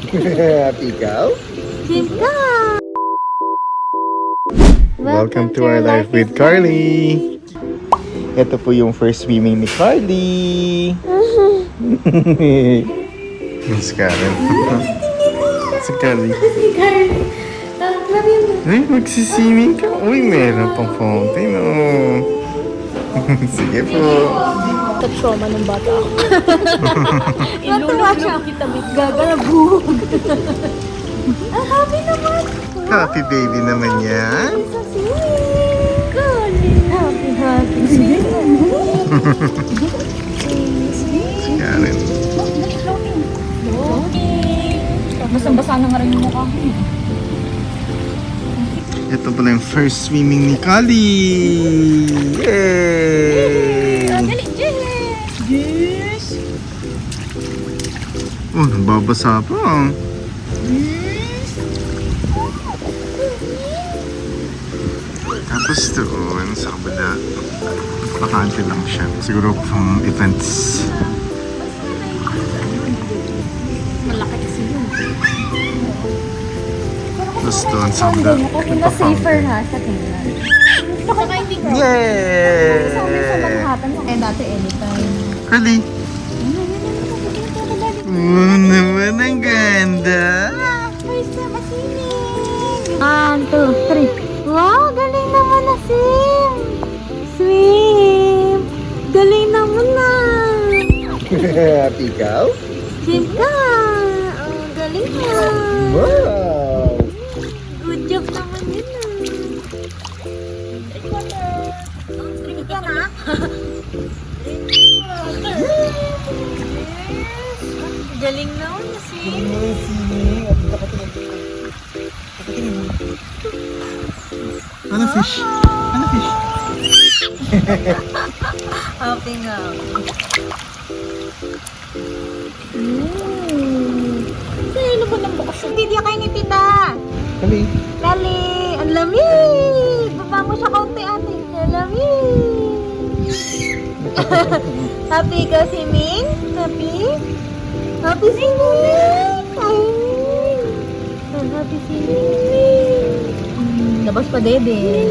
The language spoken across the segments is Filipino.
Ikaw? Simka! Welcome to our life with Carly. Ito po yung first swimming ni Carly. Miss Karen. Si Carly. Ay, magsiswimming ka? Uy, meron pang fountain, oh. Sige po. Trauma ng bata ako. Ilulog siya kita gagalabog. Ang happy naman. Happy baby naman yan. So sweet. Happy, happy. Si Karen. Basang-basa na nga rin yung mukha ko. Ito pala yung first swimming ni Carly. Yay! Dali, Jess! Oh, nababasa pa. Tapos doon sa kabila, bakante lang siya. Siguro pang events. Malaki kasi yun. Tapos doon sa kabila, Mas safer ha sa tingnan. Saka hindi ko. Yay! Sa amin sa Manhattan, eh dati anytime. Carly! Naman ang ganda! First time swimming! 1, 2, 3. Wow, galing naman na Sim! Swim! Galing naman na! Ikaw? Sim ka! Oh, galing na! Wow! Good job naman yun ah! Drink ka na? Galing naman na Sim! Ano fish? Ano fish? Happy nga. Sino ba ng bukas yun? Hindi kayo ni tita. Carly! Lali, ang lamig. Baba mo siya kaunti ate. Ang lamig. Happy ka si Ming? Happy? Happy si Ming? Ay. Happy si Ming. Labas pa dede.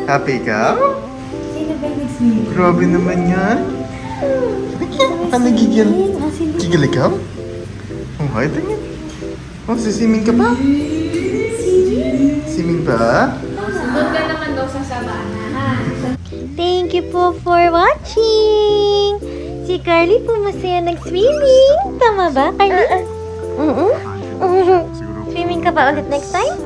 Happy ka? Sino ba yung nag-swimming? Grabe naman yan. Baka nagigil. Gigil ikaw? Oh, hi, tingin. Oh, sisimming ka ba? Swimming ba? Doon ka naman daw sa sabana. Thank you po for watching! Si Carly po masaya nag-swimming. Tama ba, Carly? Siguro. Swimming ka ba ulit next time?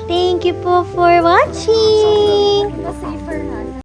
Thank you po for watching! Safer ha?